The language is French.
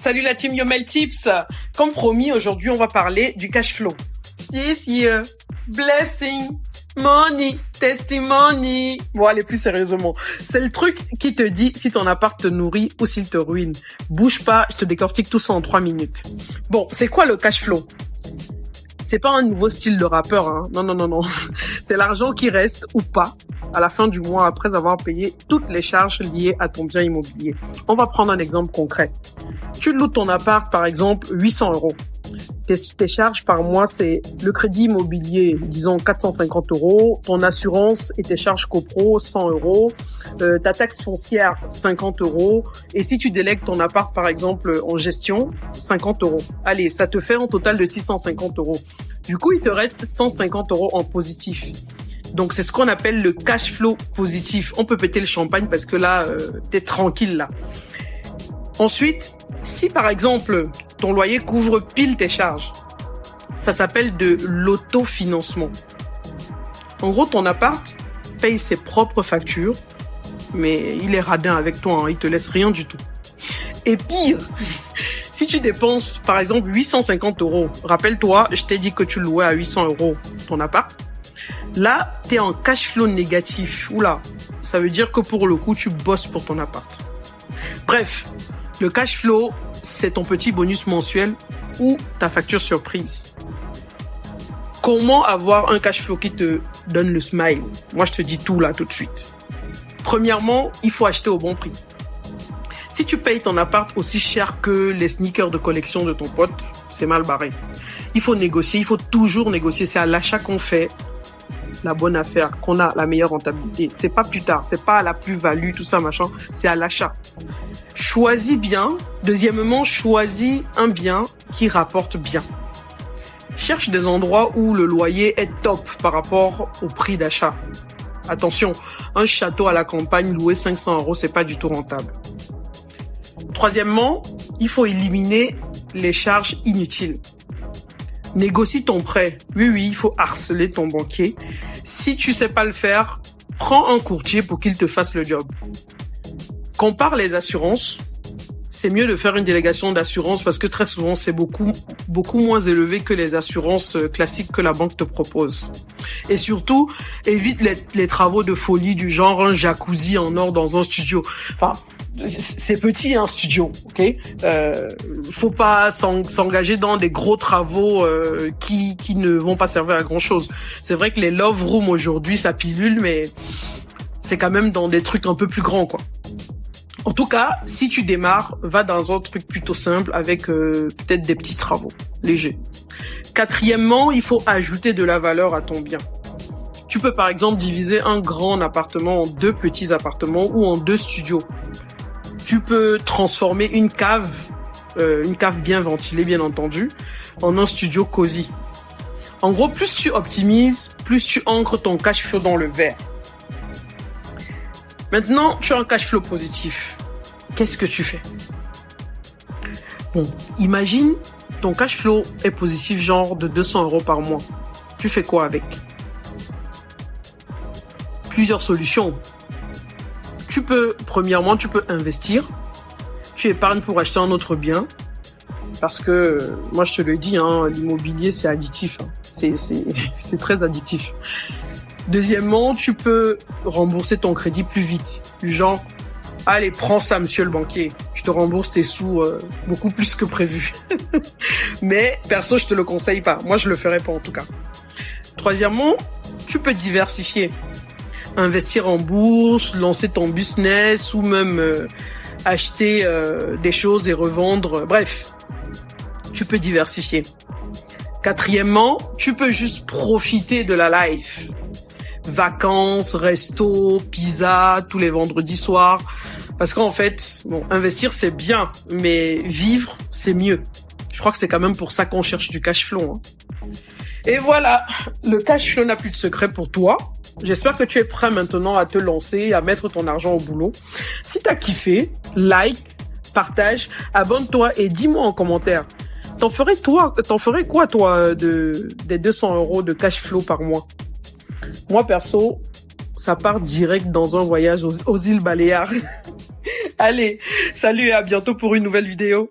Salut la team Yomel Tips. Comme promis, aujourd'hui, on va parler du cash flow. This year, blessing, money, testimony. Bon, allez, plus sérieusement. C'est le truc qui te dit si ton appart te nourrit ou s'il te ruine. Bouge pas, je te décortique tout ça en 3 minutes. Bon, c'est quoi le cash flow? C'est pas un nouveau style de rappeur, hein. Non. C'est l'argent qui reste ou pas à la fin du mois après avoir payé toutes les charges liées à ton bien immobilier. On va prendre un exemple concret. Tu loues ton appart, par exemple, 800 €. Tes charges par mois, c'est le crédit immobilier, disons 450 €, ton assurance et tes charges copro, 100 €, ta taxe foncière, 50 €, et si tu délègues ton appart, par exemple, en gestion, 50 €. Allez, ça te fait un total de 650 €. Du coup, il te reste 150 € en positif. Donc, c'est ce qu'on appelle le cash flow positif. On peut péter le champagne parce que là, t'es tranquille là. Ensuite, si par exemple, ton loyer couvre pile tes charges, ça s'appelle de l'autofinancement. En gros, ton appart paye ses propres factures, mais il est radin avec toi, hein, il te laisse rien du tout. Et pire, si tu dépenses par exemple 850 €, rappelle-toi, je t'ai dit que tu louais à 800 € ton appart, là, t'es en cash flow négatif. Oula, ça veut dire que pour le coup, tu bosses pour ton appart. Bref, le cash flow, c'est ton petit bonus mensuel ou ta facture surprise. Comment avoir un cash flow qui te donne le smile? Moi, je te dis tout là, tout de suite. Premièrement, il faut acheter au bon prix. Si tu payes ton appart aussi cher que les sneakers de collection de ton pote, c'est mal barré. Il faut négocier, il faut toujours négocier. C'est à l'achat qu'on fait la bonne affaire, qu'on a la meilleure rentabilité. C'est pas plus tard, c'est pas à la plus-value, tout ça, machin. C'est à l'achat. Choisis bien. Deuxièmement, choisis un bien qui rapporte bien. Cherche des endroits où le loyer est top par rapport au prix d'achat. Attention, un château à la campagne loué 500 €, c'est pas du tout rentable. Troisièmement, il faut éliminer les charges inutiles. Négocie ton prêt. Oui, il faut harceler ton banquier. Si tu sais pas le faire, prends un courtier pour qu'il te fasse le job. Compare les assurances. C'est mieux de faire une délégation d'assurance parce que très souvent, c'est beaucoup moins élevé que les assurances classiques que la banque te propose. Et surtout, évite les travaux de folie du genre un jacuzzi en or dans un studio. Enfin, c'est petit un studio, ok? Faut pas s'engager dans des gros travaux qui ne vont pas servir à grand chose. C'est vrai que les love rooms aujourd'hui, ça pilule, mais c'est quand même dans des trucs un peu plus grands, quoi. En tout cas, si tu démarres, va dans un truc plutôt simple avec peut-être des petits travaux légers. Quatrièmement, il faut ajouter de la valeur à ton bien. Tu peux par exemple diviser un grand appartement en 2 petits appartements ou en 2 studios. Tu peux transformer une cave bien ventilée, bien entendu, en un studio cosy. En gros, plus tu optimises, plus tu ancres ton cash flow dans le vert. Maintenant, tu as un cash flow positif. Qu'est-ce que tu fais? Bon, imagine, ton cash flow est positif genre de 200 € par mois. Tu fais quoi avec? Plusieurs solutions. Premièrement, tu peux investir. Tu épargnes pour acheter un autre bien. Parce que, moi je te le dis, hein, l'immobilier c'est addictif. Hein. C'est très addictif. Deuxièmement, tu peux rembourser ton crédit plus vite. Du genre, allez, prends ça, monsieur le banquier. Je te rembourse tes sous beaucoup plus que prévu. Mais perso, je te le conseille pas. Moi, je le ferai pas en tout cas. Troisièmement, tu peux diversifier. Investir en bourse, lancer ton business ou même acheter des choses et revendre. Bref, tu peux diversifier. Quatrièmement, tu peux juste profiter de la life. Vacances, resto, pizza, tous les vendredis soirs. Parce qu'en fait, bon, investir c'est bien, mais vivre c'est mieux. Je crois que c'est quand même pour ça qu'on cherche du cash flow. Hein. Et voilà, le cash flow n'a plus de secret pour toi. J'espère que tu es prêt maintenant à te lancer, à mettre ton argent au boulot. Si t'as kiffé, like, partage, abonne-toi et dis-moi en commentaire. T'en ferais quoi toi des 200 € de cash flow par mois? Moi perso, ça part direct dans un voyage aux îles Baléares. Allez, salut et à bientôt pour une nouvelle vidéo.